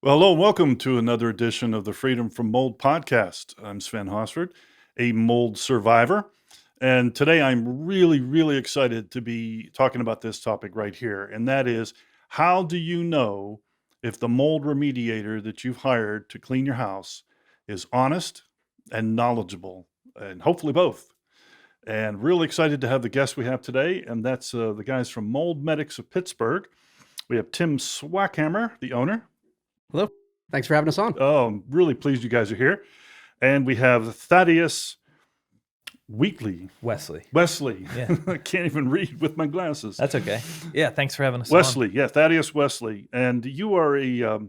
Well, hello and welcome to another edition of the Freedom from Mold podcast. I'm Sven Hosford, a mold survivor. And today I'm really excited to be talking about this topic right here. And that is, how do you know if the mold remediator that you've hired to clean your house is honest and knowledgeable, and hopefully both? And really excited to have the guest we have today, and that's the guys from Mold Medics of Pittsburgh. We have Tim Swackhammer, the owner. Hello. Thanks for having us on. Oh, I'm really pleased you guys are here. And we have Thaddeus Wesley. Yeah, I can't even read with my glasses. that's okay. Yeah, thanks for having us Wesley, yeah, Thaddeus Wesley. And you are a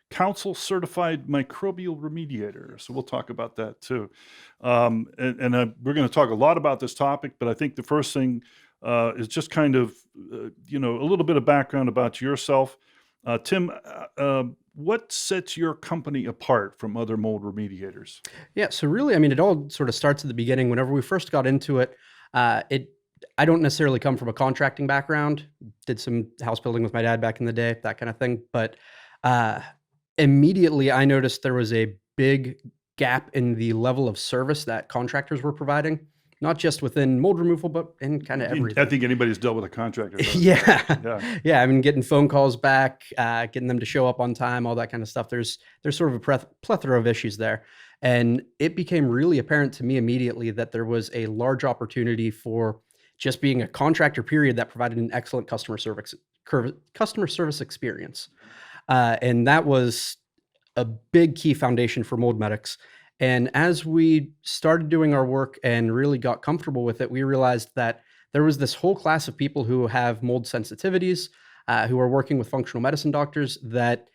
council certified microbial remediator. So we'll talk about that too. We're going to talk a lot about this topic, but I think the first thing is just kind of, a little bit of background about yourself. Tim, what sets your company apart from other mold remediators? Yeah, so really, it all sort of starts at the beginning. Whenever we first got into it, I don't necessarily come from a contracting background. Did some house building with my dad back in the day, that kind of thing. But immediately I noticed there was a big gap in the level of service that contractors were providing, not just within mold removal, but in kind of everything. I think anybody's dealt with a contractor. Yeah. Getting phone calls back, getting them to show up on time, all that kind of stuff. There's sort of a plethora of issues there. And it became really apparent to me immediately that there was a large opportunity for just being a contractor, period, that provided an excellent customer service experience. And that was a big key foundation for Mold Medics. And as we started doing our work and really got comfortable with it, we realized that there was this whole class of people who have mold sensitivities, who are working with functional medicine doctors that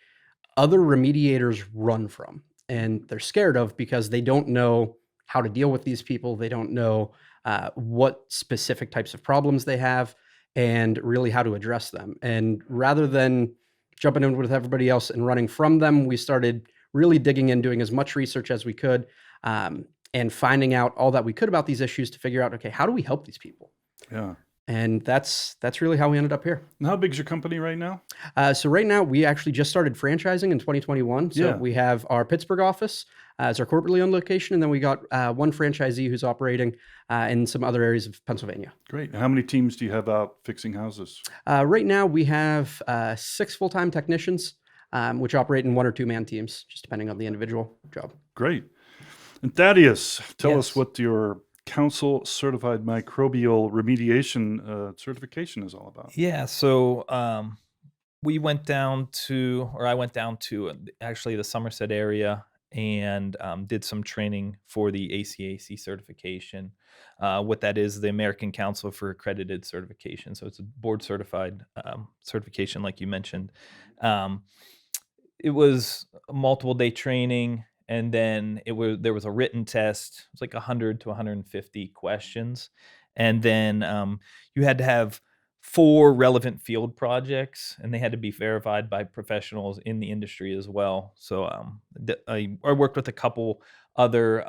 other remediators run from. And they're scared of because they don't know how to deal with these people. They don't know what specific types of problems they have and really how to address them. And rather than jumping in with everybody else and running from them, we started really digging in, doing as much research as we could, and finding out all that we could about these issues to figure out, okay, how do we help these people? Yeah. And that's really how we ended up here. And how big is your company right now? So right now, we actually just started franchising in 2021. So we have our Pittsburgh office as our corporately owned location, and then we got one franchisee who's operating in some other areas of Pennsylvania. Great. And how many teams do you have out fixing houses? Right now, we have 6 full-time technicians, which operate in 1 or 2 man teams, just depending on the individual job. Great. And Thaddeus, tell us Yes. what your council certified microbial remediation certification is all about. Yeah, so I went down to actually the Somerset area and did some training for the ACAC certification. What that is, the American Council for Accredited Certification. So it's a board certified certification, like you mentioned. It was a multiple day training, and then there was a written test. It was like 100 to 150 questions, and then you had to have 4 relevant field projects, and they had to be verified by professionals in the industry as well. So I worked with a couple other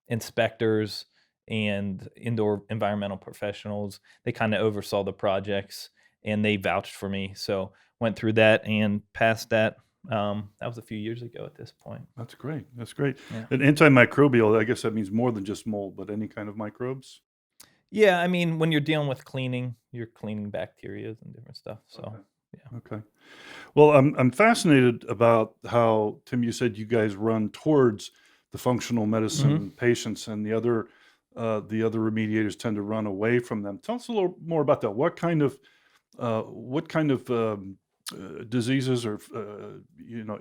inspectors and indoor environmental professionals. They kind of oversaw the projects, and they vouched for me. So went through that and passed that. That was a few years ago at this point. That's great. That's great. Yeah. And antimicrobial, I guess that means more than just mold, but any kind of microbes? Yeah, I mean, when you're dealing with cleaning, you're cleaning bacteria and different stuff. So, Okay. yeah. Okay. Well, I'm fascinated about how, Tim, you said you guys run towards the functional medicine patients, and the other remediators tend to run away from them. Tell us a little more about that. What kind of diseases or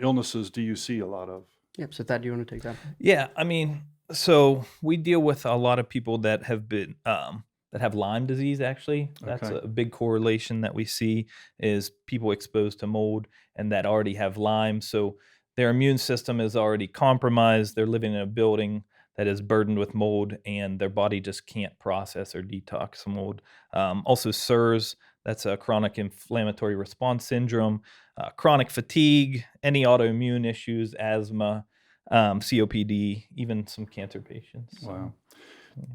illnesses do you see a lot of? Yep. So Thad, do you want to take that? Yeah, I mean, so we deal with a lot of people that have been that have Lyme disease. Actually, that's Okay. a big correlation that we see is people exposed to mold and that already have Lyme. So their immune system is already compromised. They're living in a building that is burdened with mold, and their body just can't process or detox mold. Also, SIRS. That's a chronic inflammatory response syndrome, chronic fatigue, any autoimmune issues, asthma, COPD, even some cancer patients. Wow.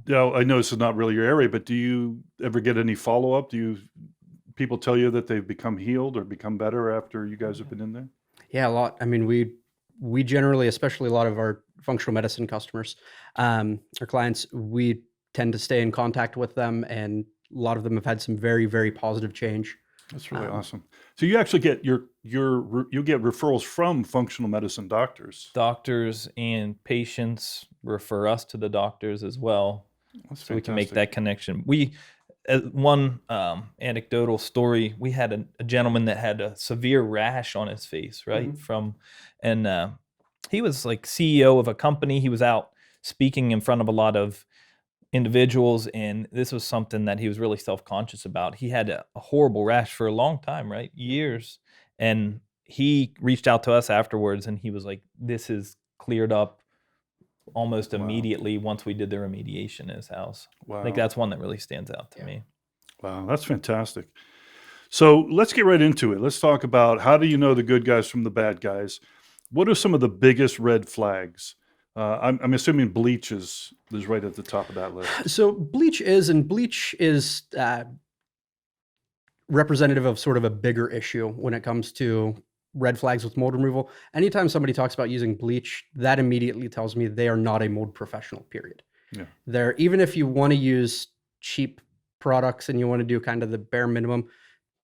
Now, I know this is not really your area, but do you ever get any follow-up? Do people tell you that they've become healed or become better after you guys have been in there? Yeah, a lot. I mean, we generally, especially a lot of our functional medicine customers, our clients, we tend to stay in contact with them, and a lot of them have had some very, very positive change. That's really Um, awesome. So you actually get you get referrals from functional medicine doctors. Doctors and patients refer us to the doctors as well, That's so we can make fantastic. that connection. We one anecdotal story, we had a gentleman that had a severe rash on his face, right? And he was like CEO of a company. He was out speaking in front of a lot of individuals, and this was something that he was really self-conscious about. He had a horrible rash for a long time, right? Years. And he reached out to us afterwards, and he was like, this is cleared up almost Wow. immediately once we did the remediation in his house. I think Wow. that's one that really stands out to Yeah. me. Wow, that's fantastic. So let's get right into it. Let's talk about how do you know the good guys from the bad guys? What are some of the biggest red flags? I'm assuming bleach is right at the top of that list. So bleach is representative of sort of a bigger issue when it comes to red flags with mold removal. Anytime somebody talks about using bleach, that immediately tells me they are not a mold professional, period. Yeah. Even if you want to use cheap products and you want to do kind of the bare minimum,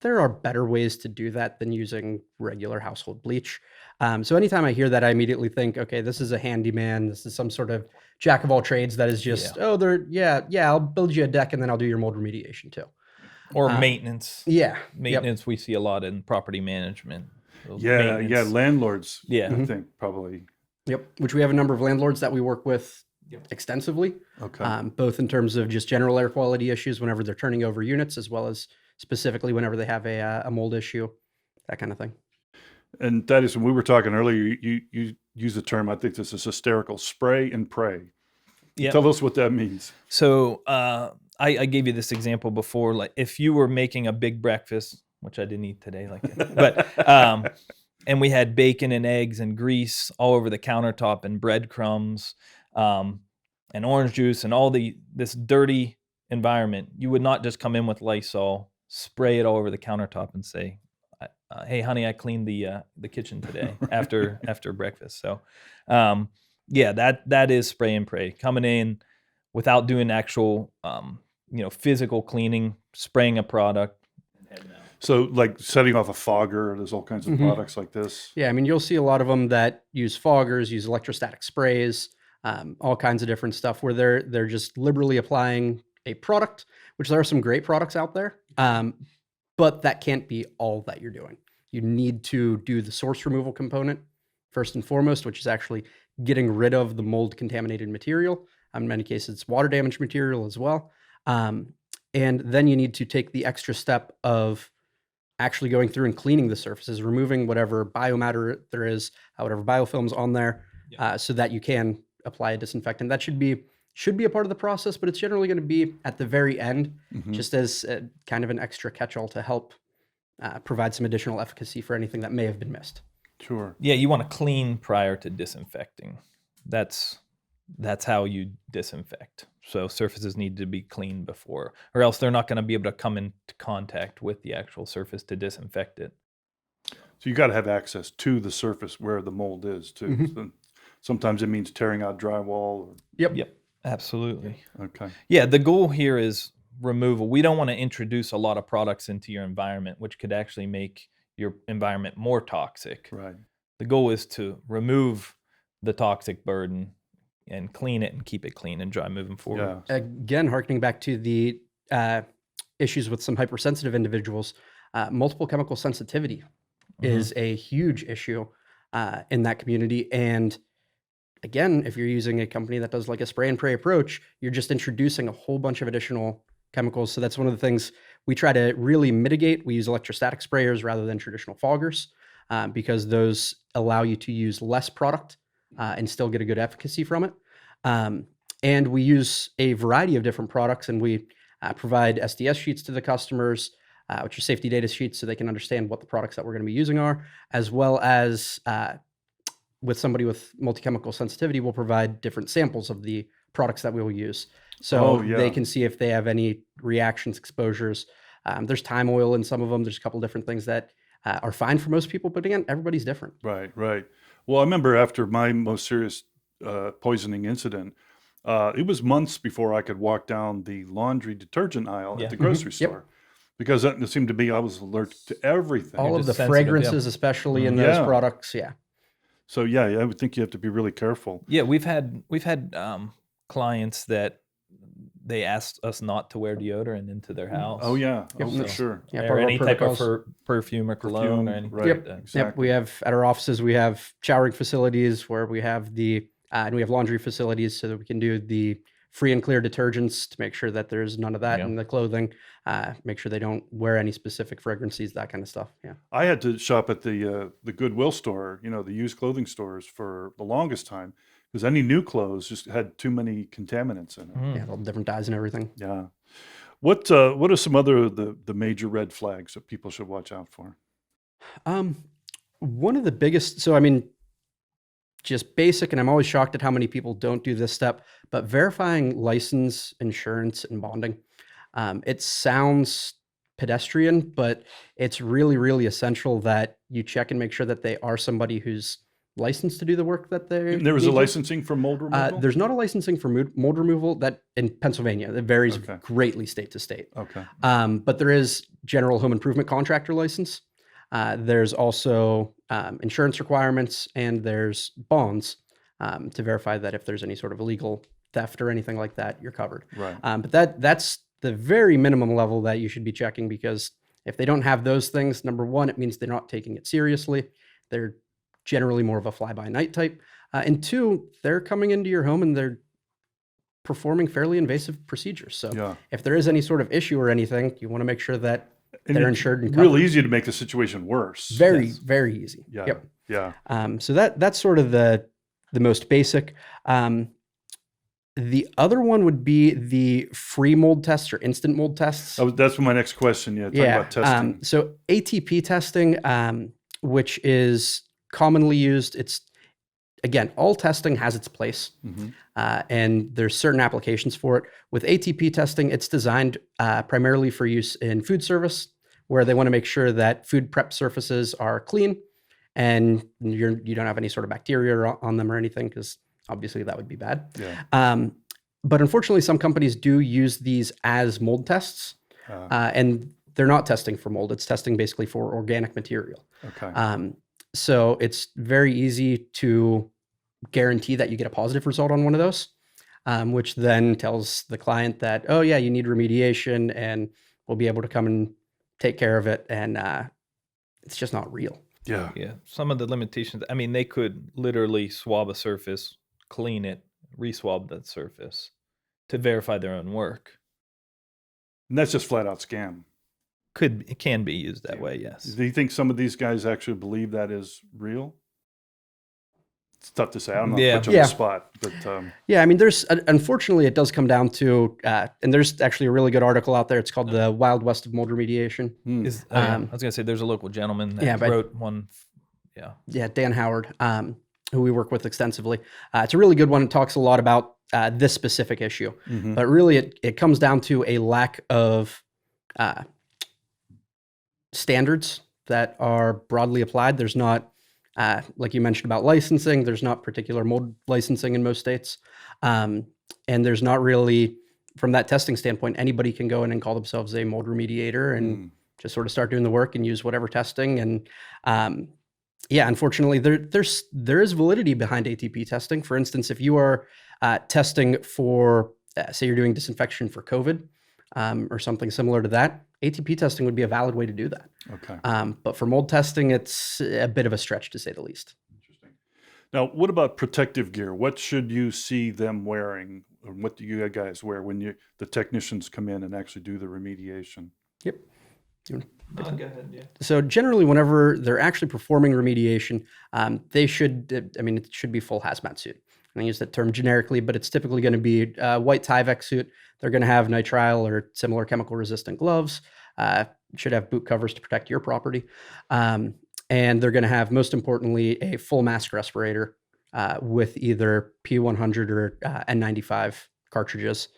there are better ways to do that than using regular household bleach. So anytime I hear that, I immediately think, okay, this is a handyman. This is some sort of jack of all trades that is just, I'll build you a deck and then I'll do your mold remediation too. Or maintenance. Yeah. Maintenance we see a lot in property management. Those Yeah, maintenance- landlords. Yeah. I think probably. Yep. Which we have a number of landlords that we work with extensively, Okay. both in terms of just general air quality issues whenever they're turning over units, as well as specifically whenever they have a mold issue, that kind of thing. And that is, when we were talking earlier, you use the term, I think this is hysterical, spray and pray. Yeah. Tell us what that means. So I gave you this example before. Like if you were making a big breakfast, which I didn't eat today, but and we had bacon and eggs and grease all over the countertop and breadcrumbs and orange juice and all this dirty environment, you would not just come in with Lysol, spray it all over the countertop, and say, "Hey, honey, I cleaned the kitchen today after breakfast." So, that is spray and pray, coming in without doing actual physical cleaning, spraying a product. So like setting off a fogger, there's all kinds of products like this. Yeah, I mean, you'll see a lot of them that use foggers, use electrostatic sprays, all kinds of different stuff where they're just liberally applying a product, which there are some great products out there, but that can't be all that you're doing. You need to do the source removal component first and foremost, which is actually getting rid of the mold contaminated material. In many cases, it's water damaged material as well. And then you need to take the extra step of actually going through and cleaning the surfaces, removing whatever biomatter there is, whatever biofilms on there, so that you can apply a disinfectant. That should be a part of the process, but it's generally going to be at the very end, just as kind of an extra catch-all to help provide some additional efficacy for anything that may have been missed. Sure. Yeah, you want to clean prior to disinfecting. That's how you disinfect. So surfaces need to be cleaned before, or else they're not going to be able to come into contact with the actual surface to disinfect it. So you got to have access to the surface where the mold is too. So sometimes it means tearing out drywall. Yep, absolutely. Okay. Yeah, the goal here is removal. We don't want to introduce a lot of products into your environment, which could actually make your environment more toxic. Right. The goal is to remove the toxic burden and clean it and keep it clean and dry moving forward. Yeah. Again, harkening back to the issues with some hypersensitive individuals, multiple chemical sensitivity is a huge issue in that community. And again, if you're using a company that does like a spray and pray approach, you're just introducing a whole bunch of additional chemicals. So that's one of the things we try to really mitigate. We use electrostatic sprayers rather than traditional foggers because those allow you to use less product and still get a good efficacy from it. And we use a variety of different products, and we provide SDS sheets to the customers, which are safety data sheets, so they can understand what the products that we're going to be using are, as well as with somebody with multi-chemical sensitivity, we'll provide different samples of the products that we will use. So they can see if they have any reactions, exposures. There's thyme oil in some of them. There's a couple different things that are fine for most people, but again, everybody's different. Right, right. Well, I remember after my most serious poisoning incident, it was months before I could walk down the laundry detergent aisle Yeah. at the grocery Yep. store because it seemed to be I was allergic to everything. All of the just sensitive, yeah. fragrances, especially in those Yeah. products. Yeah. So yeah, I would think you have to be really careful. Yeah, we've had clients that they asked us not to wear deodorant into their house. Oh yeah, Yep. oh for So- sure. Yeah, or part of our any type of protocols. perfume or cologne or anything right. like that. Yep, Exactly. we have at our offices, we have showering facilities where we have and we have laundry facilities so that we can do the free and clear detergents to make sure that there's none of that Yeah. in the clothing, make sure they don't wear any specific fragrances, that kind of stuff. Yeah. I had to shop at the Goodwill store, the used clothing stores for the longest time because any new clothes just had too many contaminants in it. Mm. Yeah, all different dyes and everything. Yeah. What are some other the major red flags that people should watch out for? One of the biggest, so I mean, just basic, and I'm always shocked at how many people don't do this step, but verifying license, insurance, and bonding. It sounds pedestrian, but it's really, really essential that you check and make sure that they are somebody who's licensed to do the work that they There was a need to. licensing for mold removal? There's not a licensing for mold removal that in Pennsylvania. It varies Okay. greatly state to state. Okay. But there is general home improvement contractor license. There's also insurance requirements, and there's bonds to verify that if there's any sort of illegal theft or anything like that, you're covered. Right. But that's the very minimum level that you should be checking, because if they don't have those things, number one, it means they're not taking it seriously. They're generally more of a fly-by-night type. And two, they're coming into your home and they're performing fairly invasive procedures. So Yeah. if there is any sort of issue or anything, you want to make sure that And they're it's insured and real covered. easy to make the situation worse. Very, Yes. very easy. Yeah. Yep. Yeah. So that's sort of the most basic. The other one would be the free mold tests or instant mold tests. That's my next question. Yeah. Talk about testing. So ATP testing, which is commonly used, it's again, all testing has its place, Mhm. and there's certain applications for it. With ATP testing, it's designed primarily for use in food service, where they want to make sure that food prep surfaces are clean and you don't have any sort of bacteria on them or anything, because obviously that would be bad. Yeah. But unfortunately, some companies do use these as mold tests, and they're not testing for mold. It's testing basically for organic material. Okay. So it's very easy to guarantee that you get a positive result on one of those, which then tells the client that, oh yeah, you need remediation and we'll be able to come and take care of it. And it's just not real. Yeah. Yeah, some of the limitations. I mean, they could literally swab a surface, clean it, re-swab that surface to verify their own work. And that's just flat out scam. It can be used that way, yes. Do you think some of these guys actually believe that is real? It's tough to say. I don't know. Yeah. Put you on Yeah. the spot, but Yeah, I mean, unfortunately, it does come down to, and there's actually a really good article out there. It's called The Wild West of Mold Remediation. I was gonna say there's a local gentleman that but- wrote one. Yeah, Yeah, Dan Howard, who we work with extensively. It's a really good one. It talks a lot about this specific issue, mhm. but really it comes down to a lack of standards that are broadly applied. There's not, like you mentioned about licensing, there's not particular mold licensing in most states. And there's not really, from that testing standpoint, anybody can go in and call themselves a mold remediator and just sort of start doing the work and use whatever testing. And yeah, unfortunately, there is validity behind ATP testing. For instance, if you are testing for, say you're doing disinfection for COVID or something similar to that, ATP testing would be a valid way to do that. Okay. But for mold testing, it's a bit of a stretch, to say the least. Interesting. Now, what about protective gear? What should you see them wearing? Or what do you guys wear when the technicians come in and actually do the remediation? Yep. go ahead. Yeah. So generally, whenever they're actually performing remediation, they should, I mean, it should be full hazmat suit. And I use that term generically, but it's typically going to be a white Tyvek suit. They're going to have nitrile or similar chemical resistant gloves. Should have boot covers to protect your property. And they're going to have, most importantly, a full mask respirator with either P100 or N95 cartridges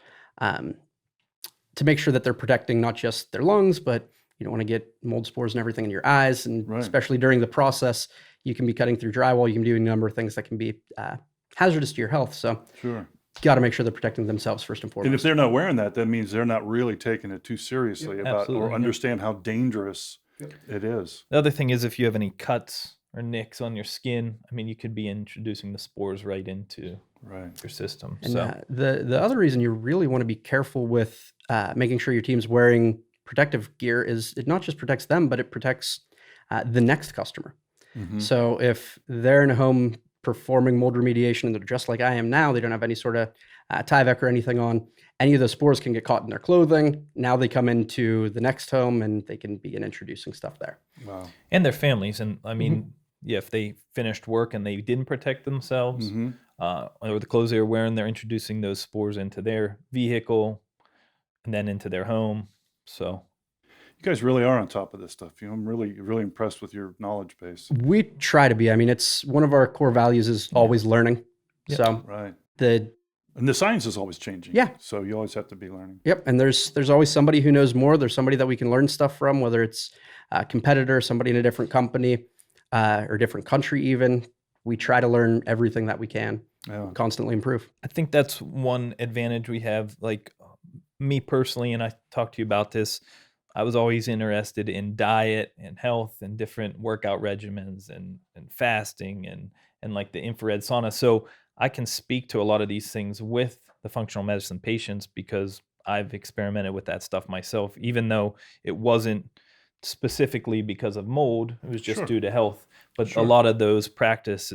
to make sure that they're protecting not just their lungs, but You don't want to get mold spores and everything in your eyes. And Right. especially during the process, you can be cutting through drywall. You can be doing a number of things that can be hazardous to your health. So Sure. got to make sure they're protecting themselves first and And if foremost. they're not wearing that, that means they're not really taking it too seriously about absolutely, or yeah. understand how dangerous it is. The other thing is if you have any cuts or nicks on your skin, I mean, you could be introducing the spores right into Right. your system. And So the other reason you really want to be careful with making sure your team's wearing protective gear is it not just protects them, but it protects the next customer. Mhm. So if they're in a home performing mold remediation and they're dressed like I am now, they don't have any sort of Tyvek or anything on, any of those spores can get caught in their clothing. Now they come into the next home and they can begin introducing stuff there. Wow. and their families, and I mean, yeah, if they finished work and they didn't protect themselves, Mhm. or the clothes they were wearing, they're introducing those spores into their vehicle and then into their home. So You guys really are on top of this stuff. I'm really impressed with your knowledge base. We try to be. I mean, it's one of our core values is always learning. Yep. So Right. the And the science is always changing. Yeah. So you always have to be learning. Yep, and there's always somebody who knows more. There's somebody that we can learn stuff from, whether it's a competitor, somebody in a different company, or different country even. We try to learn everything that we can, Yeah. constantly improve. I think that's one advantage we have. Like me personally, and I talked to you about this, I was always interested in diet and health and different workout regimens and fasting and like the infrared sauna. So I can speak to a lot of these things with the functional medicine patients because I've experimented with that stuff myself, even though it wasn't specifically because of mold, it was just Sure. due to health. But Sure. a lot of those practices,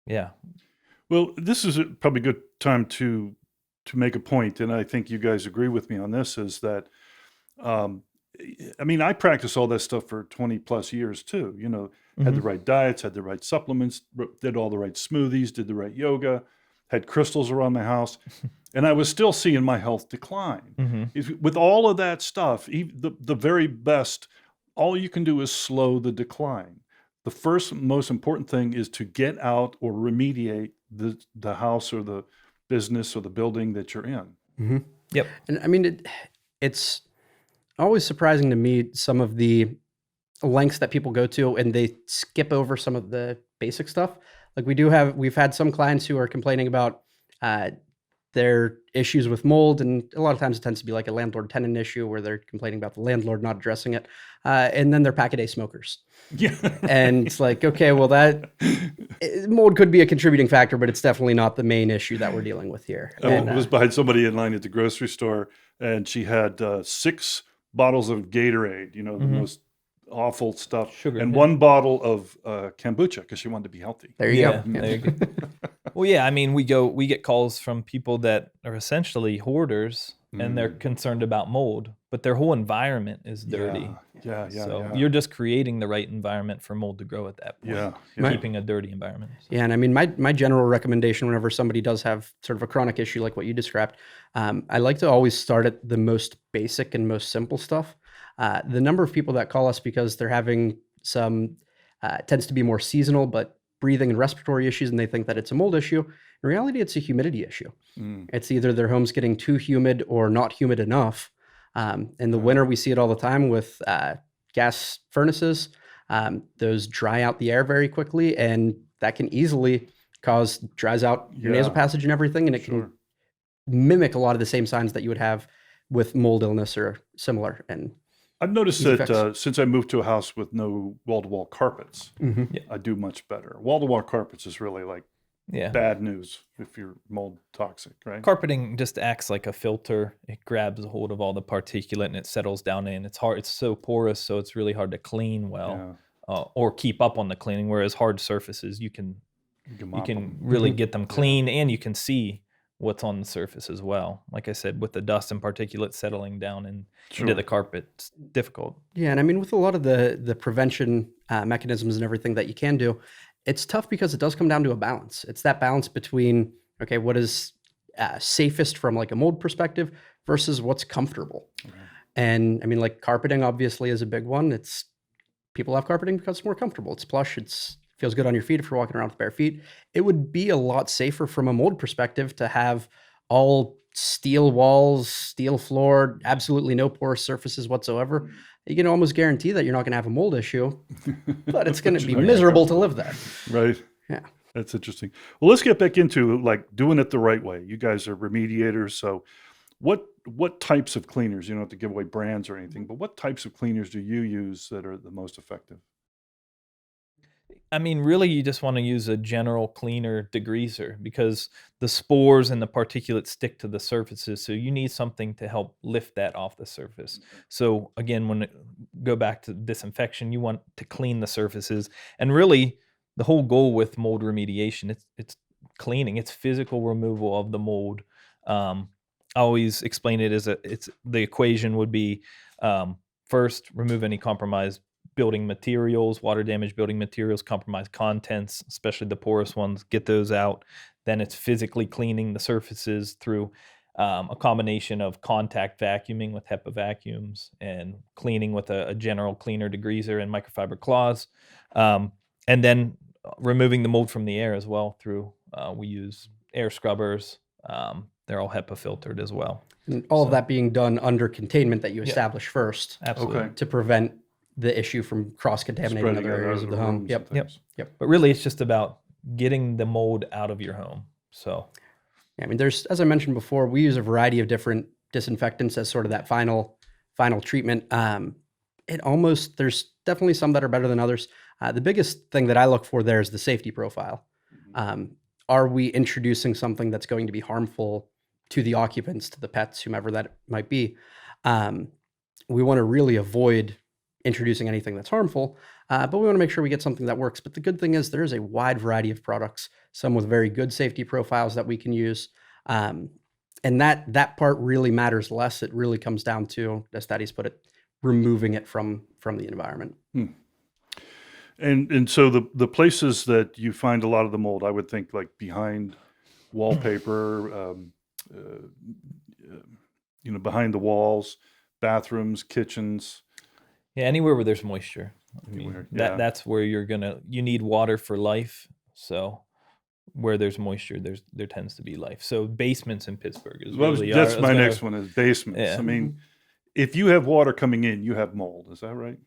yeah, Well, this is probably a good time to make a point, and I think you guys agree with me on this, is that, um, I mean, I practiced all that stuff for 20 plus years too, had the Mhm. right diets, had the right supplements, did all the right smoothies, did the right yoga, had crystals around my house, and I was still seeing my health decline. Mhm. With all of that stuff, the very best, all you can do is slow the decline. The first most important thing is to get out or remediate the house or the business or the building that you're in. Yep. And I mean, it's always surprising to me some of the lengths that people go to and they skip over some of the basic stuff. Like we've had some clients who are complaining about their issues with mold, and a lot of times it tends to be like a landlord-tenant issue where they're complaining about the landlord not addressing it, and then they're pack-a-day smokers. Yeah. And it's like, okay, well, mold could be a contributing factor, but it's definitely not the main issue that we're dealing with here. I And, was behind somebody in line at the grocery store, and she had 6 bottles of Gatorade, the Mhm. most awful stuff, Sugar, and yeah. 1 bottle of kombucha because she wanted to be healthy. there you Yeah, go. there you go. Well, yeah, I mean, we get calls from people that are essentially hoarders and they're concerned about mold, but their whole environment is dirty. Yeah. So you're just creating the right environment for mold to grow at that point. Yeah. Keeping a dirty environment. Yeah, and I mean, my general recommendation whenever somebody does have sort of a chronic issue like what you described, I like to always start at the most basic and most simple stuff. The number of people that call us because they're having some tends to be more seasonal, but breathing and respiratory issues, and they think that it's a mold issue. In reality, it's a humidity issue. It's either their home's getting too humid or not humid enough. In the winter, we see it all the time with gas furnaces. Those dry out the air very quickly, and that can easily dries out your nasal Yeah. passage and everything, and it Sure. can mimic a lot of the same signs that you would have with mold illness or similar. And I've noticed Easy that fix. since I moved to a house with no wall-to-wall carpets, I do much better. Wall-to-wall carpets is really like Yeah. bad news if you're mold toxic, right? Carpeting just acts like a filter. It grabs a hold of all the particulate and it settles down in. It's hard. It's so porous, so it's really hard to clean well, or keep up on the cleaning. Whereas hard surfaces, you can mop 'em. really get them clean, and you can see what's on the surface as well. Like I said, with the dust and particulate settling down into Sure. the carpet, it's difficult. yeah, and I mean, with a lot of the prevention mechanisms and everything that you can do, it's tough because it does come down to a balance. It's that balance between, okay, what is safest from like a mold perspective versus what's comfortable. And I mean, like carpeting obviously is a big one. People have carpeting because it's more comfortable. It's plush. Feels good on your feet if you're walking around with bare feet. It would be a lot safer from a mold perspective to have all steel walls, steel floor, absolutely no porous surfaces whatsoever, you can almost guarantee that you're not going to have a mold issue, but it's going to be miserable to live there. Right. Yeah. That's interesting. Well, let's get back into like doing it the right way. You guys are remediators, so what types of cleaners? You don't have to give away brands or anything, but what types of cleaners do you use that are the most effective? I mean, really, you just want to use a general cleaner degreaser because the spores and the particulates stick to the surfaces. So you need something to help lift that off the surface. So again, go back to disinfection, you want to clean the surfaces. And really, the whole goal with mold remediation, it's cleaning, it's physical removal of the mold. I always explain it as the equation would be first, remove any compromised building materials, water damage building materials, compromised contents, especially the porous ones, get those out. Then it's physically cleaning the surfaces through a combination of contact vacuuming with HEPA vacuums and cleaning with a general cleaner degreaser and microfiber cloths. And then removing the mold from the air as well through, we use air scrubbers. They're all HEPA filtered as well. And all of that being done under containment that you Yeah. establish first Absolutely. Okay. to prevent the issue from cross-contaminating Spreading other it out areas of of the home. rooms Yep. and things. But really, it's just about getting the mold out of your home. So Yeah, I mean, there's, as I mentioned before, we use a variety of different disinfectants as sort of that final treatment. There's definitely some that are better than others. The biggest thing that I look for there is the safety profile. Are we introducing something that's going to be harmful to the occupants, to the pets, whomever that might be? We want to really avoid introducing anything that's harmful, but we want to make sure we get something that works. But the good thing is there is a wide variety of products, some with very good safety profiles that we can use. And that part really matters less. It really comes down to, as Thaddeus put it, removing it from the environment. And so the places that you find a lot of the mold, I would think like behind wallpaper, behind the walls, bathrooms, kitchens. yeah, anywhere where there's moisture. I mean, Anywhere, yeah. that's where you need water for life. So where there's moisture, there tends to be life. So basements in Pittsburgh is Well, really that's my next one is basements. Yeah. I mean, if you have water coming in, you have mold. Is that right?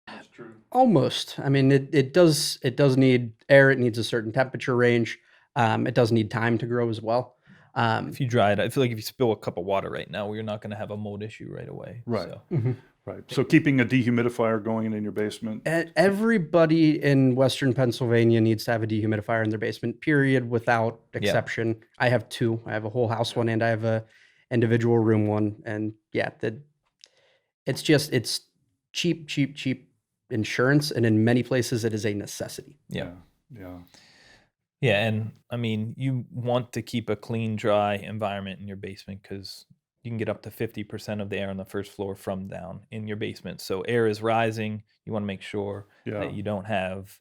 That's true. Almost. I mean, it does need air. It needs a certain temperature range. It does need time to grow as well. If you dry it, I feel like if you spill a cup of water right now, you're not going to have a mold issue right away. Right. So. Right. So keeping a dehumidifier going in your basement. Everybody in Western Pennsylvania needs to have a dehumidifier in their basement, period, without exception. I have two. I have a whole house one and I have a individual room one. And yeah, it's cheap insurance. And in many places, it is a necessity. Yeah. Yeah. And I mean, you want to keep a clean, dry environment in your basement because you can get up to 50% of the air on the first floor from down in your basement. So air is rising. You want to make sure that you don't have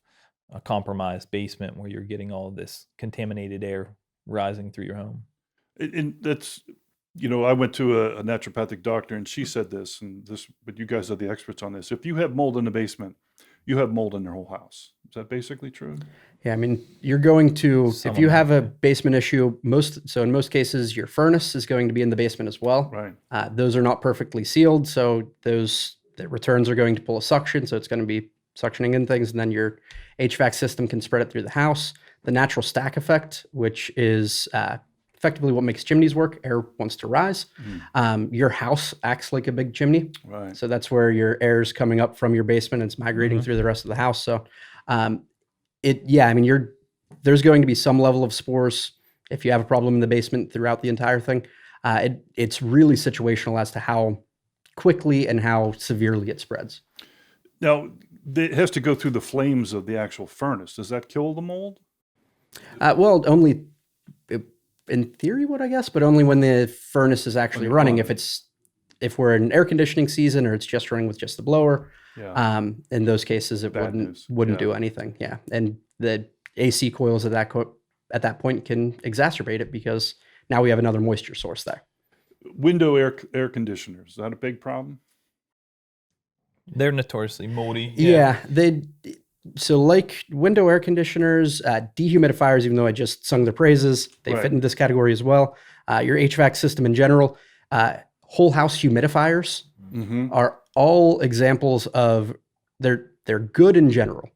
a compromised basement where you're getting all of this contaminated air rising through your home. And that's, I went to a naturopathic doctor and she said this, but you guys are the experts on this. If you have mold in the basement, you have mold in your whole house. Is that basically true? Yeah, I mean, you're going to, if you have a basement issue, in most cases, your furnace is going to be in the basement as well. Right. Those are not perfectly sealed, so the returns are going to pull a suction, so it's going to be suctioning in things, and then your HVAC system can spread it through the house. The natural stack effect, which is effectively what makes chimneys work, air wants to rise. Your house acts like a big chimney. Right. So that's where your air is coming up from your basement and it's migrating through the rest of the house. So there's going to be some level of spores if you have a problem in the basement throughout the entire thing. It's really situational as to how quickly and how severely it spreads. Now, it has to go through the flames of the actual furnace. Does that kill the mold? Well, only in theory would, I guess, but only when the furnace is actually running. If we're in air conditioning season or it's just running with just the blower, in those cases it wouldn't do anything. Yeah, and the AC coils at that point can exacerbate it because now we have another moisture source there. Window air conditioners, is that a big problem? They're notoriously moldy. Yeah, so like window air conditioners, dehumidifiers, even though I just sung their praises, they fit in this category as well. your HVAC system in general. Whole house humidifiers Mm-hmm. are all examples of they're good in general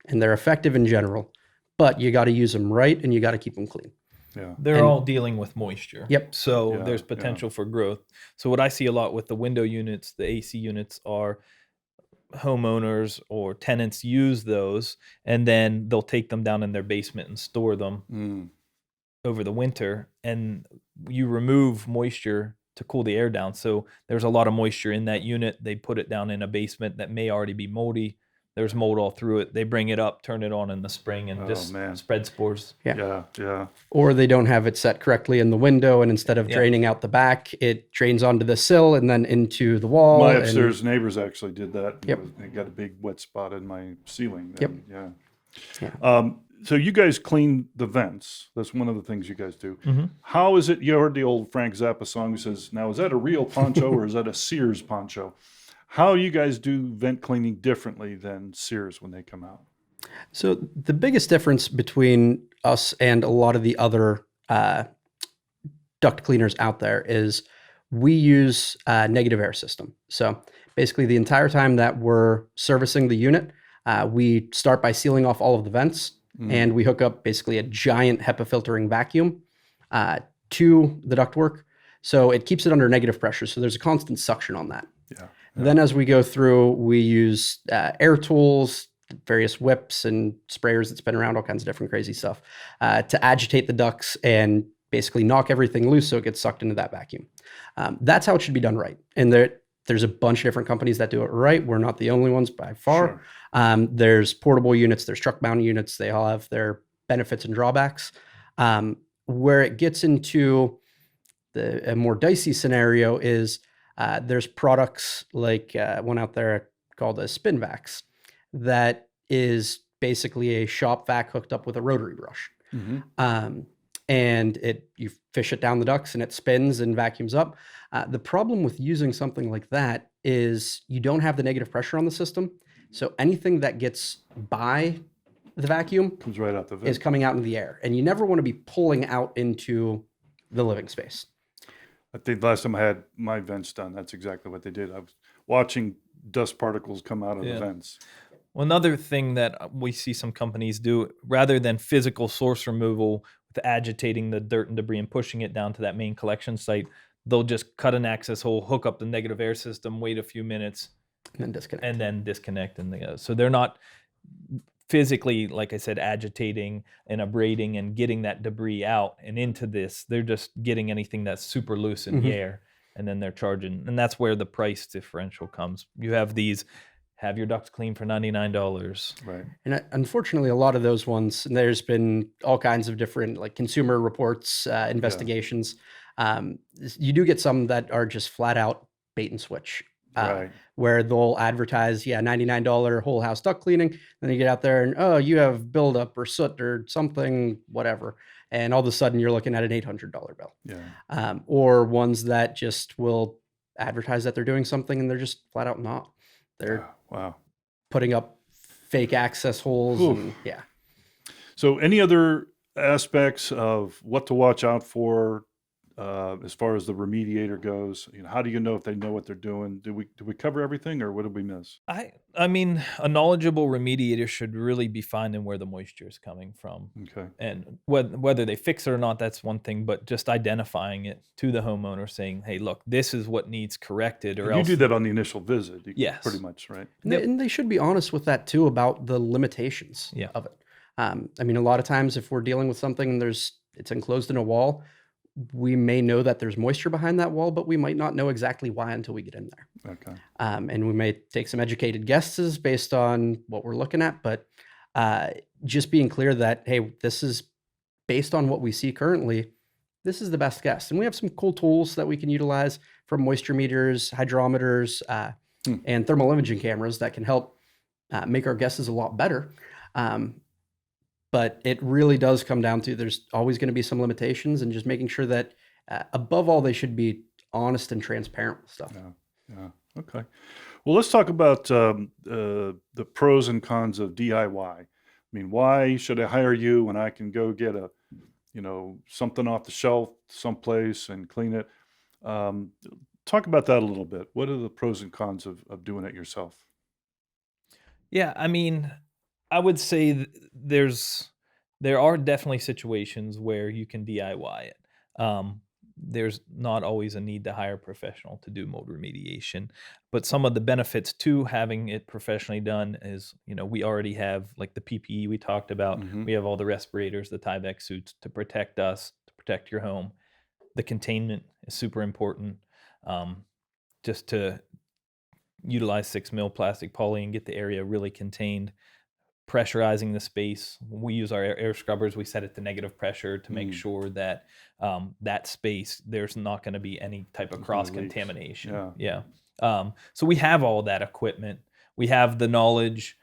and they're effective in general, but you got to use them right and you got to keep them clean. Yeah. They're And- all dealing with moisture. Yep. So Yeah, there's yeah. potential for growth. So what I see a lot with the window units, the AC units, are homeowners or tenants use those and then they'll take them down in their basement and store them Mm. over the winter, and you remove moisture to cool the air down. So there's a lot of moisture in that unit. They put it down in a basement that may already be moldy. There's mold all through it. They bring it up, turn it on in the spring, and Oh, just man. spread spores. Yeah. Yeah. Yeah. Or they don't have it set correctly in the window, and instead of Yeah. draining out the back, it drains onto the sill and then into the wall. My and- upstairs neighbors actually did that. Yep. They got a big wet spot in my ceiling. Yep. And, yeah. Yeah. So you guys clean the vents. That's one of the things you guys do. Mhm. How is it? You heard the old Frank Zappa song who says, now, is that a real poncho or is that a Sears poncho? How you guys do vent cleaning differently than Sears when they come out? So the biggest difference between us and a lot of the other duct cleaners out there is we use a negative air system. So basically the entire time that we're servicing the unit, we start by sealing off all of the vents and we hook up basically a giant HEPA filtering vacuum to the ductwork. So it keeps it under negative pressure. So there's a constant suction on that. Yeah. Then as we go through, we use air tools, various whips and sprayers that spin around, all kinds of different crazy stuff to agitate the ducts and basically knock everything loose so it gets sucked into that vacuum. That's how it should be done right. And there's a bunch of different companies that do it right. We're not the only ones by far. Sure. There's portable units, there's truck mount units. They all have their benefits and drawbacks. Where it gets into a more dicey scenario is there's products like one out there called a spin vax that is basically a shop vac hooked up with a rotary brush. Mm-hmm. And you fish it down the ducts and it spins and vacuums up. The problem with using something like that is you don't have the negative pressure on the system. So anything that gets by the vacuum Comes right out the vent. is coming out into the air. And you never want to be pulling out into the living space. I think last time I had my vents done, that's exactly what they did. I was watching dust particles come out of Yeah. the vents. Well, another thing that we see some companies do, rather than physical source removal with agitating the dirt and debris and pushing it down to that main collection site, they'll just cut an access hole, hook up the negative air system, wait a few minutes, And then disconnect. and then disconnect. And they go. So they're not physically, like I said, agitating and abrading and getting that debris out and into this. They're just getting anything that's super loose in the air, and then they're charging. And that's where the price differential comes. You have these, have your ducts cleaned for $99. Right. And unfortunately, a lot of those ones, and there's been all kinds of different like consumer reports, investigations. You do get some that are just flat out bait and switch, Right. where they'll advertise, $99 whole house duct cleaning. Then you get out there and, oh, you have buildup or soot or something, whatever. And all of a sudden you're looking at an $800 bill. Yeah. Or ones that just will advertise that they're doing something and they're just flat out not. They're Wow. putting up fake access holes. Oof. And, yeah. So, any other aspects of what to watch out for as far as the remediator goes? You know, how do you know if they know what they're doing? Do we cover everything, or what did we miss? I mean, a knowledgeable remediator should really be finding where the moisture is coming from. Okay. And whether they fix it or not, that's one thing, but just identifying it to the homeowner, saying, hey, look, this is what needs corrected, or And you else do that on the initial visit. Yes. Pretty much, right? And they should be honest with that too about the limitations Yeah. of it. I mean, a lot of times if we're dealing with something and it's enclosed in a wall, we may know that there's moisture behind that wall, but we might not know exactly why until we get in there. Okay. And we may take some educated guesses based on what we're looking at, but just being clear that, hey, this is based on what we see currently, this is the best guess. And we have some cool tools that we can utilize, from moisture meters, hydrometers, and thermal imaging cameras that can help make our guesses a lot better. But it really does come down to, there's always going to be some limitations, and just making sure that above all, they should be honest and transparent with stuff. Yeah. Okay. Well, let's talk about the pros and cons of DIY. I mean, why should I hire you when I can go get a something off the shelf someplace and clean it. Um, Talk about that a little bit. What are the pros and cons of doing it yourself? Yeah, I mean, I would say there are definitely situations where you can DIY it. There's not always a need to hire a professional to do mold remediation, but some of the benefits to having it professionally done is, we already have like the PPE we talked about. Hmm. We have all the respirators, the Tyvek suits to protect us, to protect your home. The containment is super important. Just to utilize 6 mil plastic poly and get the area really contained, pressurizing the space. We use our air scrubbers. We set it to negative pressure to make sure that that space, there's not going to be any type of No cross leaks. contamination. Yeah. So we have all that equipment. We have the knowledge.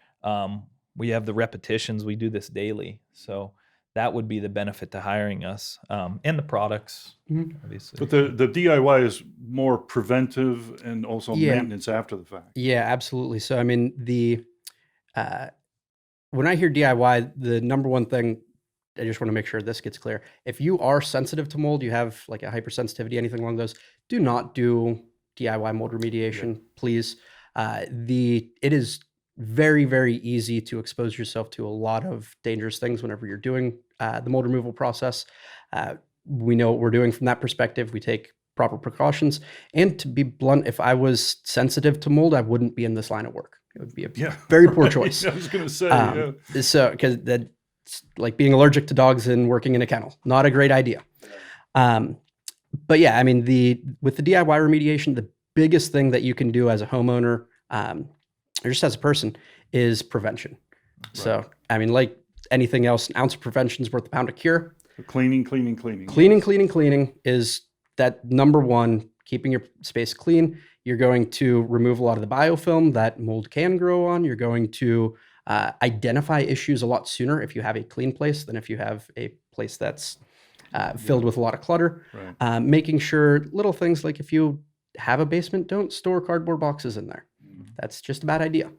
We have the repetitions. We do this daily. So that would be the benefit to hiring us, and the products, obviously. But the DIY is more preventive and also Yeah. maintenance after the fact. Yeah, absolutely. So, I mean, when I hear DIY, the number one thing, I just want to make sure this gets clear. If you are sensitive to mold, you have like a hypersensitivity, anything along those, do not do DIY mold remediation, please. It is very, very easy to expose yourself to a lot of dangerous things whenever you're doing the mold removal process. We know what we're doing from that perspective. We take proper precautions. And to be blunt, if I was sensitive to mold, I wouldn't be in this line of work. It would be a very poor choice. I was going to say, So, because that's like being allergic to dogs and working in a kennel, not a great idea. But yeah, I mean, with the DIY remediation, the biggest thing that you can do as a homeowner, or just as a person, is prevention. Right. So, I mean, like anything else, an ounce of prevention is worth a pound of cure. Cleaning. Cleaning is that number one, keeping your space clean. You're going to remove a lot of the biofilm that mold can grow on. You're going to identify issues a lot sooner if you have a clean place than if you have a place that's filled with a lot of clutter. Right. Making sure little things like if you have a basement, don't store cardboard boxes in there. That's just a bad idea.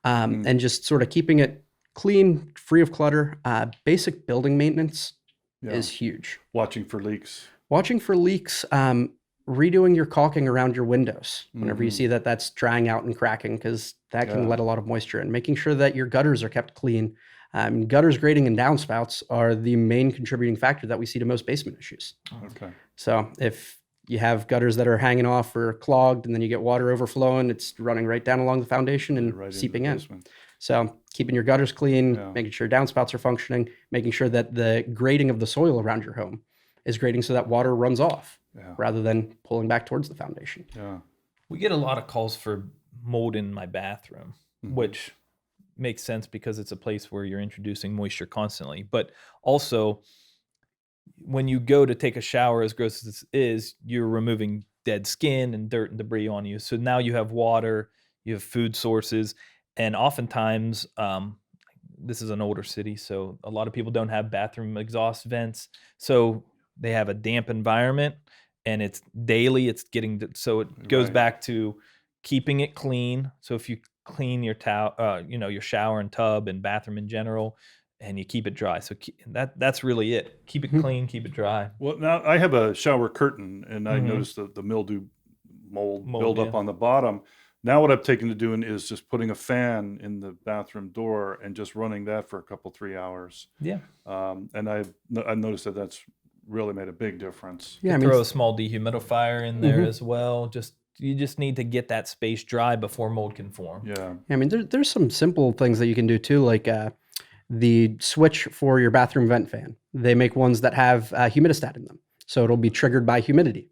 And just sort of keeping it clean, free of clutter. Basic building maintenance is huge. Watching for leaks. Redoing your caulking around your windows whenever you see that that's drying out and cracking, because that can let a lot of moisture in. Making sure that your gutters are kept clean. Gutters, grading, and downspouts are the main contributing factor that we see to most basement issues. Okay. So if you have gutters that are hanging off or clogged and then you get water overflowing, it's running right down along the foundation and seeping in. So keeping your gutters clean, making sure downspouts are functioning, making sure that the grading of the soil around your home is grading so that water runs off rather than pulling back towards the foundation. Yeah. We get a lot of calls for mold in my bathroom, which makes sense because it's a place where you're introducing moisture constantly. But also, when you go to take a shower, as gross as this is, you're removing dead skin and dirt and debris on you. So now you have water, you have food sources, and oftentimes, this is an older city, so a lot of people don't have bathroom exhaust vents. So they have a damp environment, and it's daily. It's so it goes back to keeping it clean. So if you clean your your shower and tub and bathroom in general, and you keep it dry. So that's really it. Keep it clean, keep it dry. Well, now I have a shower curtain, and I noticed the mildew mold build up on the bottom. Now what I've taken to doing is just putting a fan in the bathroom door and just running that for a couple, 3 hours. Yeah. And I noticed that that's really made a big difference. Yeah, throw a small dehumidifier in there as well. You just need to get that space dry before mold can form. Yeah. I mean, there's some simple things that you can do too, like the switch for your bathroom vent fan. They make ones that have humidistat in them, so it'll be triggered by humidity.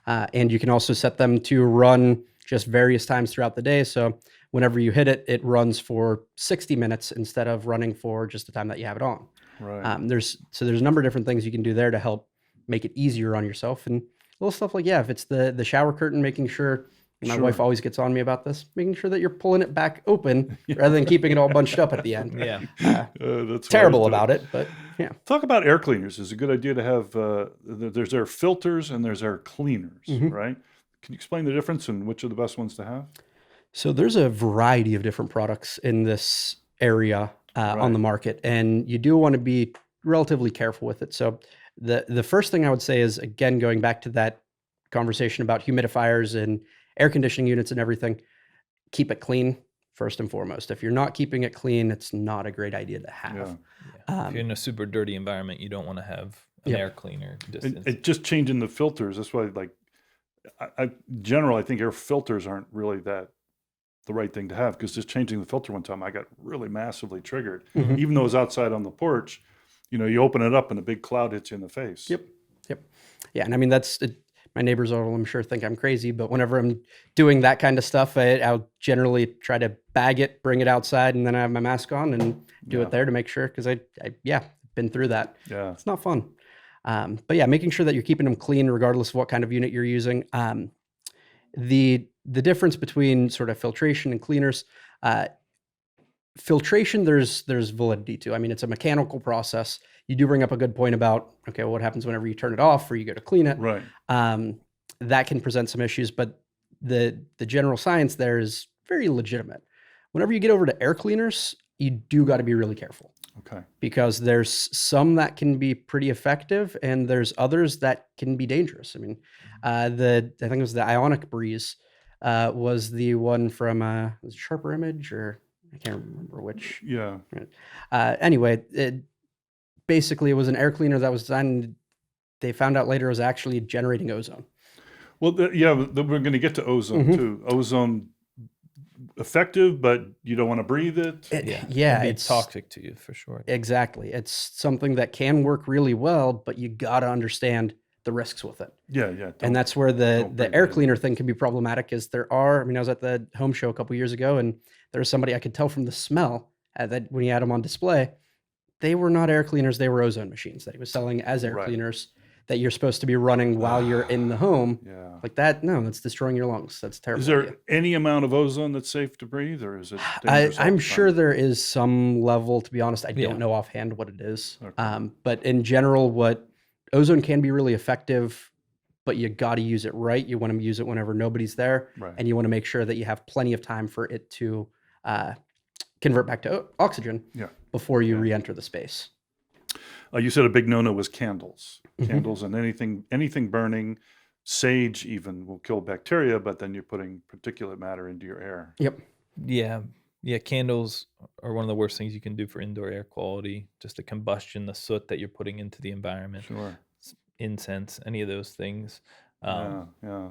And you can also set them to run just various times throughout the day. So whenever you hit it, it runs for 60 minutes instead of running for just the time that you have it on. Right. There's a number of different things you can do there to help make it easier on yourself. And little stuff like, if it's the shower curtain, making sure, my wife always gets on me about this, making sure that you're pulling it back open rather than keeping it all bunched up at the end. That's terrible about it, but yeah. Talk about air cleaners. It's a good idea to have, there's air filters and there's air cleaners, right? Can you explain the difference and which are the best ones to have? So there's a variety of different products in this area on the market, and you do want to be relatively careful with it. So The first thing I would say is, again, going back to that conversation about humidifiers and air conditioning units and everything, keep it clean first and foremost. If you're not keeping it clean, it's not a great idea to have. Yeah. If you're in a super dirty environment, you don't want to have an Yep. air cleaner distance. It just changing the filters. That's why, like, I generally I think air filters aren't really the right thing to have, because just changing the filter one time, I got really massively triggered. Mhm. Even though it was outside on the porch, you open it up and a big cloud hits you in the face. Yep. Yeah, and I mean my neighbors will, I'm sure, think I'm crazy, but whenever I'm doing that kind of stuff, I'll generally try to bag it, bring it outside, and then I have my mask on and do Yeah. it there to make sure, because I been through that. Yeah. It's not fun. But yeah, making sure that you're keeping them clean regardless of what kind of unit you're using. The difference between sort of filtration and cleaners, filtration, there's validity to. I mean, it's a mechanical process. You do bring up a good point about, okay, well, what happens whenever you turn it off or you go to clean it? Right. That can present some issues, but the general science there is very legitimate. Whenever you get over to air cleaners, you do got to be really careful, Okay. because there's some that can be pretty effective and there's others that can be dangerous. I mean, I think it was the Ionic Breeze was the one from was it Sharper Image, or I can't remember which. Yeah. Anyway, basically it was an air cleaner that was designed. They found out later it was actually generating ozone. Well, we're going to get to ozone Mhm. too. Ozone effective, but you don't want to breathe it. Yeah, It'd be it's toxic to you for sure. exactly. It's something that can work really well, but you got to understand the risks with it. Yeah. And that's where the don't breathe air it in. cleaner thing can be problematic. Is there are, I mean, I was at the home show a couple years ago, and there was somebody I could tell from the smell that when he had them on display, they were not air cleaners, they were ozone machines that he was selling as air Right. cleaners that you're supposed to be running while you're in the home. Yeah. Like that, no, that's destroying your lungs. That's terrible. Is there idea. any amount of ozone that's safe to breathe, or is it dangerous all I'm the sure time? there is some level. To be honest, I Yeah. don't know offhand what it is. Okay. But in general, what ozone can be really effective, but you got to use it right. You want to use it whenever nobody's there, Right. and you want to make sure that you have plenty of time for it to convert back to oxygen Yeah. before you Yeah. re-enter the space. You said a big no-no was candles. Mhm. Candles and anything burning, sage even will kill bacteria, but then you're putting particulate matter into your air. Yep. Yeah. Candles are one of the worst things you can do for indoor air quality. Just the combustion, the soot that you're putting into the environment, Sure. incense, any of those things. Yeah.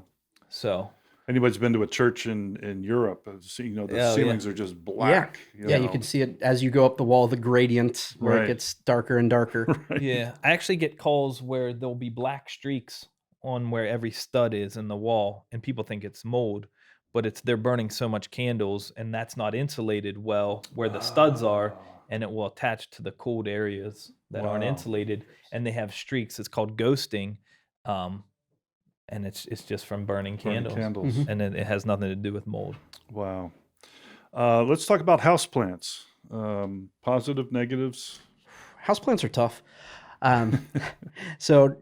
So Anybody's been to a church in Europe, the Oh, yeah. ceilings are just black. Yeah, you can see it as you go up the wall, the gradient where Right. it gets darker and darker. Right. yeah, I actually get calls where there'll be black streaks on where every stud is in the wall, and people think it's mold, but they're burning so much candles, and that's not insulated well where the studs are, and it will attach to the cold areas that aren't Wow. insulated, and they have streaks. It's called ghosting, and it's just from burning Burning candles, candles. Mhm. and it has nothing to do with mold. Wow. Let's talk about houseplants. Positive, negatives. Houseplants are tough. So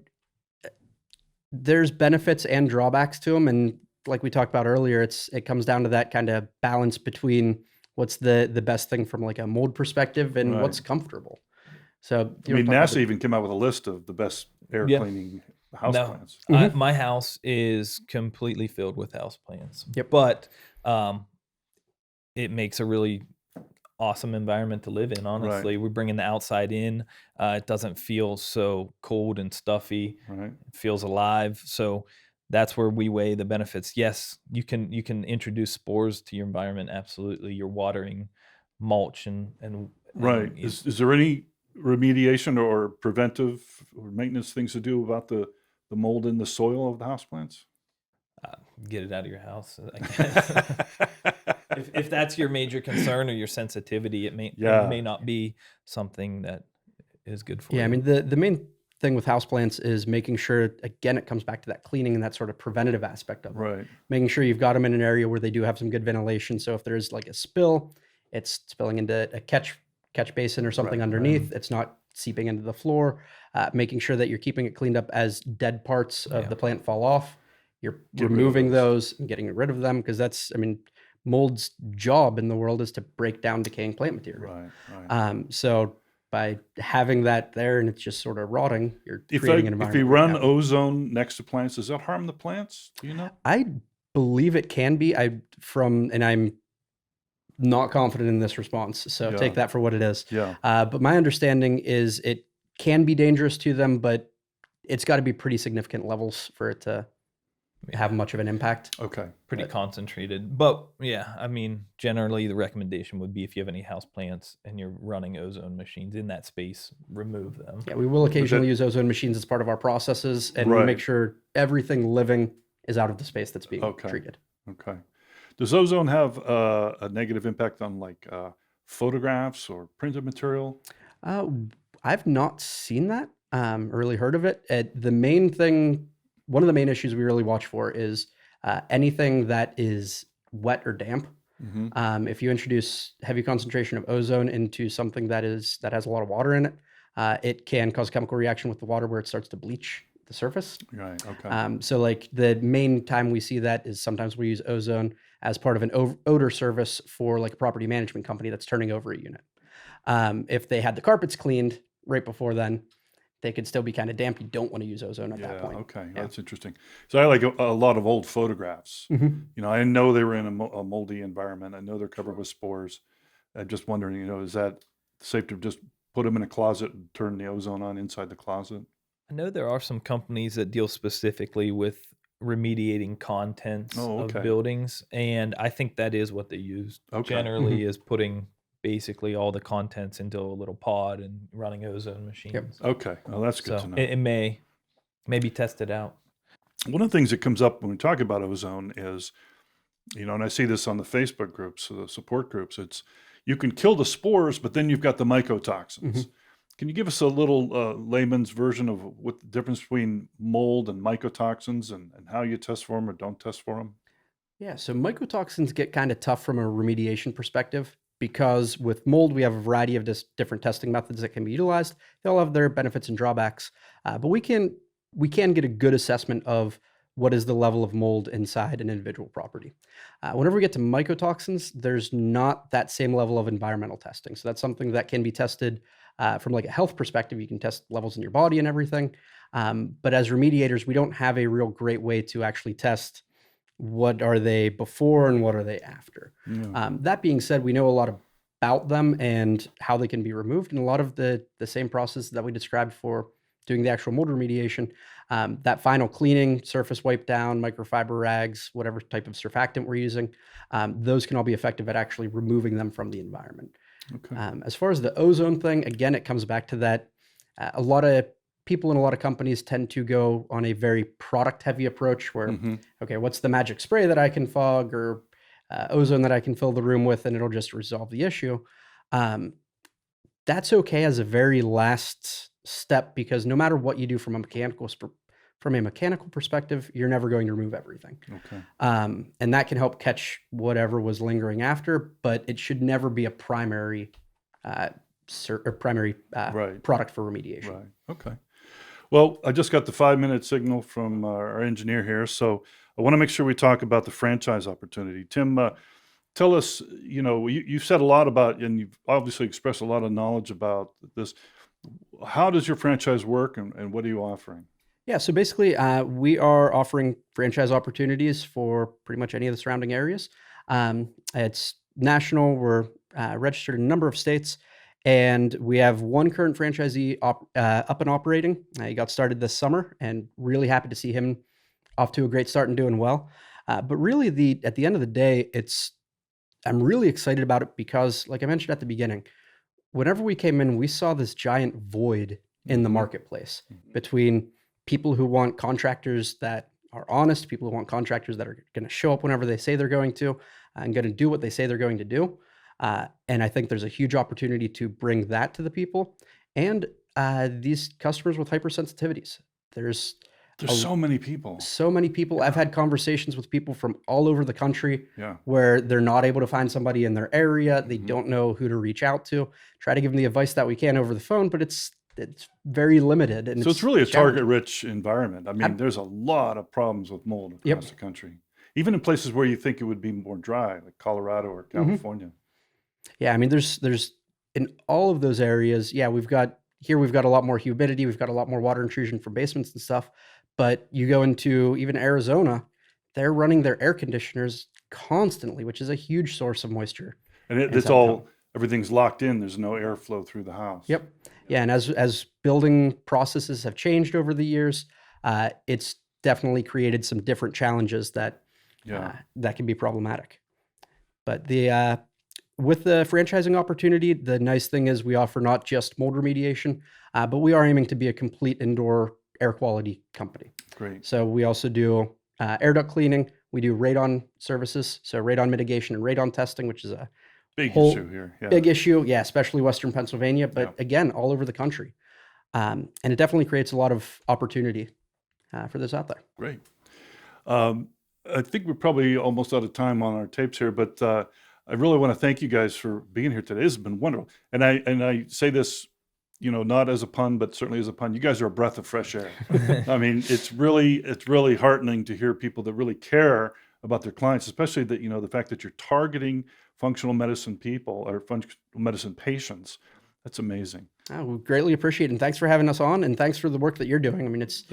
there's benefits and drawbacks to them, and like we talked about earlier, it comes down to that kind of balance between what's the best thing from like a mold perspective and Right. what's comfortable. So I you mean, wanna talk about NASA even came out with a list of the best air Yeah. cleaning No, houseplants. my house is completely filled with houseplants. Yep. But it makes a really awesome environment to live in. Honestly, we're bringing the outside in. It doesn't feel so cold and stuffy. Right. It feels alive. So that's where we weigh the benefits. Yes, you can introduce spores to your environment. Absolutely, you're watering mulch and Right. Is there any remediation or preventive or maintenance things to do about the mold in the soil of the houseplants? get it out of your house, I guess. if that's your major concern or your sensitivity, it Yeah. may not be something that is good for Yeah, you. I mean the main thing with houseplants is making sure, again, it comes back to that cleaning and that sort of preventative aspect of it. Right. Making sure you've got them in an area where they do have some good ventilation. So if there's like a spill, it's spilling into a catch basin or something Right, underneath. It's not seeping into the floor. Making sure that you're keeping it cleaned up as dead parts of Yeah. the plant fall off. You're Get rid of removing those. those and getting rid of them, because that's, I mean, mold's job in the world is to break down decaying plant material. Right. Right. So by having that there and it's just sort of rotting, you're If creating an if environment you where you run have. ozone next to plants, does that harm the plants? Do you know? I believe it can be. And I'm not confident in this response, so Yeah, take that for what it is. yeah. But my understanding is it can be dangerous to them, but it's got to be pretty significant levels for it to have Yeah, much of an impact. Okay. pretty But concentrated. But yeah, I mean, generally the recommendation would be if you have any house plants and you're running ozone machines in that space, remove them. yeah, we will But occasionally that use ozone machines as part of our processes, and we make right. sure everything living is out of the space that's being Okay. treated. Okay. Does ozone have a negative impact on like photographs or printed material? Uh, I've not seen that, or really heard of it. The main thing, one of the main issues we really watch for is anything that is wet or damp. Mm-hmm. If you introduce heavy concentration of ozone into something that has a lot of water in it, it can cause a chemical reaction with the water where it starts to bleach the surface. Right. Okay. So like the main time we see that is sometimes we use ozone as part of an odor service for like a property management company that's turning over a unit. If they had the carpets cleaned right before then, they could still be kind of damp. You don't want to use ozone at that Yeah. point. Okay. Yeah. That's interesting. So I like a lot of old photographs. Mhm. You know, I know they were in a moldy environment. I know they're covered with spores. I'm just wondering, you know, is that safe to just put them in a closet and turn the ozone on inside the closet? I know there are some companies that deal specifically with remediating contents Oh, of okay. buildings, and I think that is what they use Okay. generally is putting basically all the contents into a little pod and running ozone Yep. machines. Okay. Well, that's good to So know. it may maybe test it out. One of the things that comes up when we talk about ozone is, you know, and I see this on the Facebook groups, the support groups, it's you can kill the spores, but then you've got the mycotoxins. Mhm. Can you give us a little layman's version of what the difference between mold and mycotoxins and how you test for them or don't test for them? Yeah, so mycotoxins get kind of tough from a remediation perspective because with mold, we have a variety of different testing methods that can be utilized. They all have their benefits and drawbacks, but we can get a good assessment of what is the level of mold inside an individual property. Whenever we get to mycotoxins, there's not that same level of environmental testing. So that's something that can be tested from like a health perspective. You can test levels in your body and everything, but as remediators, we don't have a real great way to actually test what are they before and what are they after. Yeah. That being said, we know a lot about them and how they can be removed, and a lot of the same process that we described for doing the actual mold remediation. That final cleaning, surface wipe down, microfiber rags, whatever type of surfactant we're using, those can all be effective at actually removing them from the environment. Okay. As far as the ozone thing, again, it comes back to that. A lot of people in a lot of companies tend to go on a very product heavy approach where, Mm-hmm. okay, what's the magic spray that I can fog or ozone that I can fill the room with and it'll just resolve the issue. Um, that's okay as a very last step because no matter what you do from a mechanical perspective, you're never going to remove everything. Okay. And that can help catch whatever was lingering after, but it should never be a primary Right. product for remediation. Right. Okay. Well, I just got the 5-minute signal from our engineer here, so I want to make sure we talk about the franchise opportunity. Tim, tell us, you know, you've said a lot about, and you've obviously expressed a lot of knowledge about this. How does your franchise work and what are you offering? Yeah, so basically, we are offering franchise opportunities for pretty much any of the surrounding areas. It's national. We're registered in a number of states, and we have one current franchisee up and operating. He got started this summer, and really happy to see him off to a great start and doing well. But really, at the end of the day, I'm really excited about it because, like I mentioned at the beginning, whenever we came in, we saw this giant void in the Mhm. marketplace Mhm. between people who want contractors that are honest, people who want contractors that are going to show up whenever they say they're going to, and going to do what they say they're going to do. And I think there's a huge opportunity to bring that to the people and these customers with hypersensitivities. There's There's a- so many people. so many people. I've Yeah. had conversations with people from all over the country Yeah. where they're not able to find somebody in their area. They Mhm. don't know who to reach out to. Try to give them the advice that we can over the phone, but it's very limited and So it's really a challenging. target-rich environment. I mean, Ab- there's a lot of problems with mold Yep. across the country, even in places where you think it would be more dry, like Colorado or Mhm. California. Yeah, I mean, there's in all of those areas, yeah, we've got a lot more humidity, we've got a lot more water intrusion from basements and stuff. But you go into even Arizona, they're running their air conditioners constantly, which is a huge source of moisture. And it's inside the home. all, everything's locked in. There's no airflow through the house. Yep. Yeah, and as building processes have changed over the years, it's definitely created some different challenges that that can be problematic. But with the franchising opportunity, the nice thing is we offer not just mold remediation, but we are aiming to be a complete indoor air quality company. Great. So we also do air duct cleaning. We do radon services, so radon mitigation and radon testing, which is a Big issue here. Yeah. big issue. Yeah, especially Western Pennsylvania, but again, all over the country. And it definitely creates a lot of opportunity for this out there. Great. I think we're probably almost out of time on our tapes here, but I really want to thank you guys for being here today. This has been wonderful. And I say this, not as a pun, but certainly as a pun. You guys are a breath of fresh air. I mean, it's really heartening to hear people that really care about their clients, especially that, the fact that you're targeting functional medicine people or functional medicine patients. That's amazing. We greatly appreciate it. And thanks for having us on, and thanks for the work that you're doing. I mean, it's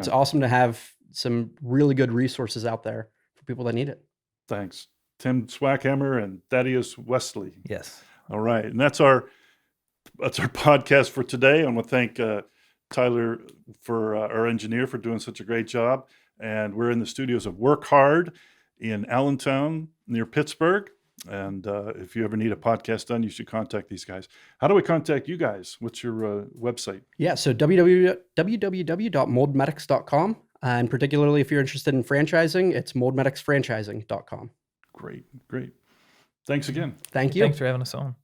awesome to have some really good resources out there for people that need it. Thanks. Tim Swackhammer and Thaddeus Wesley. Yes. All right. And that's our podcast for today. I want to thank Tyler, for our engineer, for doing such a great job. And we're in the studios of Work Hard in Allentown near Pittsburgh. And if you ever need a podcast done, you should contact these guys. How do we contact you guys? What's your website? Yeah, so www.moldmedics.com. And particularly if you're interested in franchising, it's moldmedicsfranchising.com. Great. Thanks again. Thank you. Thanks for having us on.